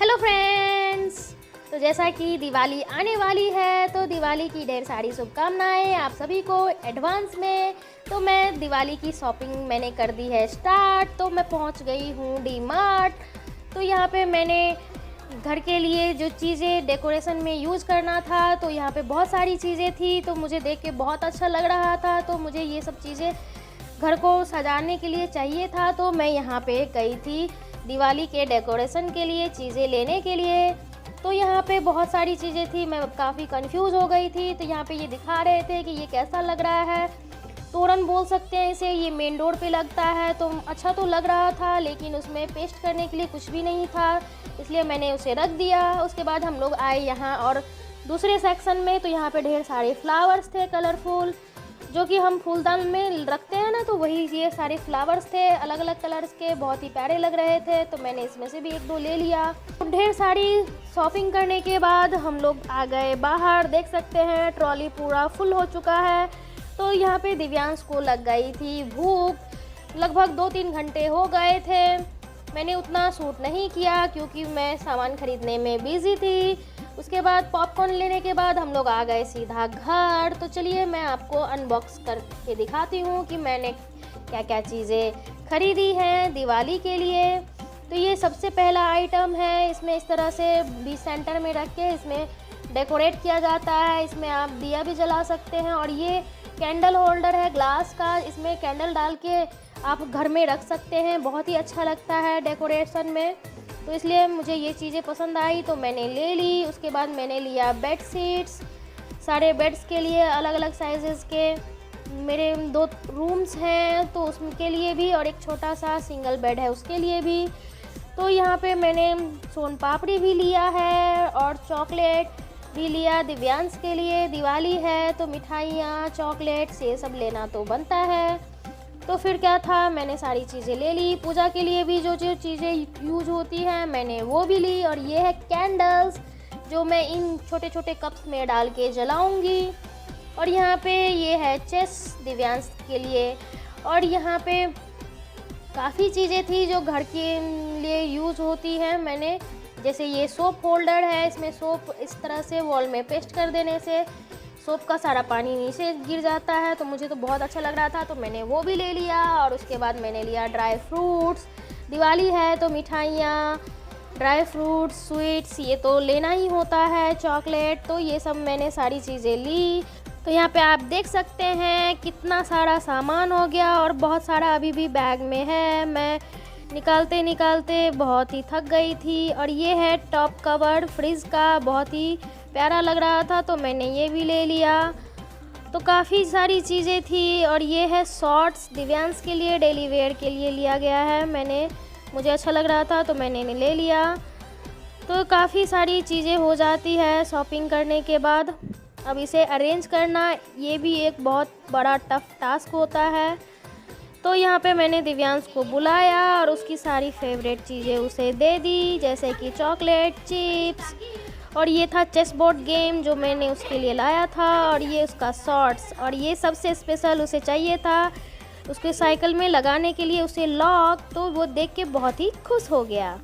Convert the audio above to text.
Hello friends. तो जैसा कि दिवाली आने वाली है तो दिवाली की ढेर सारी शुभकामनाएं आप सभी को एडवांस में। तो मैं दिवाली की शॉपिंग मैंने कर दी है स्टार्ट। तो मैं पहुंच गई हूँ डी मार्ट। तो यहाँ पे मैंने घर के लिए जो चीज़ें डेकोरेशन में यूज़ करना था तो यहाँ पे बहुत सारी चीज़ें थी। तो मुझे देख के बहुत अच्छा लग रहा था, तो मुझे ये सब चीज़ें घर को सजाने के लिए चाहिए था। तो मैं यहाँ पे गई थी दिवाली के डेकोरेशन के लिए चीज़ें लेने के लिए। तो यहाँ पे बहुत सारी चीज़ें थी, मैं काफ़ी कंफ्यूज हो गई थी। तो यहाँ पे ये दिखा रहे थे कि ये कैसा लग रहा है, तोरण बोल सकते हैं इसे। ये मेन डोर पे लगता है, तो अच्छा तो लग रहा था, लेकिन उसमें पेस्ट करने के लिए कुछ भी नहीं था, इसलिए मैंने उसे रख दिया। उसके बाद हम लोग आए यहाँ और दूसरे सेक्शन में। तो यहाँ पे ढेर सारे फ्लावर्स थे कलरफुल, जो कि हम फूलदान में रखते हैं ना, तो वही ये सारे फ्लावर्स थे अलग अलग कलर्स के, बहुत ही प्यारे लग रहे थे। तो मैंने इसमें से भी एक दो ले लिया। तो ढेर सारी शॉपिंग करने के बाद हम लोग आ गए बाहर। देख सकते हैं ट्रॉली पूरा फुल हो चुका है। तो यहाँ पे दिव्यांश को लग गई थी भूख, लगभग 2-3 घंटे हो गए थे। मैंने उतना शूट नहीं किया क्योंकि मैं सामान खरीदने में बिजी थी। उसके बाद पॉपकॉर्न लेने के बाद हम लोग आ गए सीधा घर। तो चलिए मैं आपको अनबॉक्स करके दिखाती हूँ कि मैंने क्या क्या चीज़ें खरीदी हैं दिवाली के लिए। तो ये सबसे पहला आइटम है, इसमें इस तरह से बीच सेंटर में रख के इसमें डेकोरेट किया जाता है। इसमें आप दिया भी जला सकते हैं, और ये कैंडल होल्डर है ग्लास का, इसमें कैंडल डाल के आप घर में रख सकते हैं। बहुत ही अच्छा लगता है डेकोरेशन में, तो इसलिए मुझे ये चीज़ें पसंद आई तो मैंने ले ली। उसके बाद मैंने लिया बेड शीट्स, सारे बेड्स के लिए अलग अलग साइजेस के। मेरे 2 रूम्स हैं तो उसके लिए भी, और एक छोटा सा सिंगल बेड है उसके लिए भी। तो यहाँ पे मैंने सोन पापड़ी भी लिया है और चॉकलेट भी लिया दिव्यांश के लिए। दिवाली है तो मिठाइयाँ चॉकलेट्स ये सब लेना तो बनता है। तो फिर क्या था, मैंने सारी चीज़ें ले ली। पूजा के लिए भी जो जो चीज़ें यूज होती हैं मैंने वो भी ली। और ये है कैंडल्स, जो मैं इन छोटे छोटे कप्स में डाल के जलाऊंगी। और यहाँ पे ये है चेस दिव्यांश के लिए। और यहाँ पे काफ़ी चीज़ें थी जो घर के लिए यूज होती हैं। मैंने जैसे ये सोप होल्डर है, इसमें सोप इस तरह से वॉल में पेस्ट कर देने से सोप का सारा पानी नीचे गिर जाता है। तो मुझे तो बहुत अच्छा लग रहा था, तो मैंने वो भी ले लिया। और उसके बाद मैंने लिया ड्राई फ्रूट्स, दिवाली है तो मिठाइयाँ ड्राई फ्रूट्स स्वीट्स ये तो लेना ही होता है, चॉकलेट। तो ये सब मैंने सारी चीज़ें ली। तो यहाँ पे आप देख सकते हैं कितना सारा सामान हो गया, और बहुत सारा अभी भी बैग में है। मैं निकालते निकालते बहुत ही थक गई थी। और ये है टॉप कवर फ्रिज का, बहुत ही प्यारा लग रहा था तो मैंने ये भी ले लिया। तो काफ़ी सारी चीज़ें थी। और ये है शॉर्ट्स दिव्यांश के लिए, डेली वेयर के लिए लिया गया है। मुझे अच्छा लग रहा था तो मैंने ले लिया। तो काफ़ी सारी चीज़ें हो जाती है शॉपिंग करने के बाद। अब इसे अरेंज करना ये भी एक बहुत बड़ा टफ टास्क होता है। तो यहाँ पे मैंने दिव्यांश को बुलाया और उसकी सारी फेवरेट चीज़ें उसे दे दी, जैसे कि चॉकलेट चिप्स, और ये था चेस बोर्ड गेम जो मैंने उसके लिए लाया था, और ये उसका शॉर्ट्स। और ये सबसे स्पेशल उसे चाहिए था उसके साइकिल में लगाने के लिए उसे लॉक। तो वो देख के बहुत ही खुश हो गया।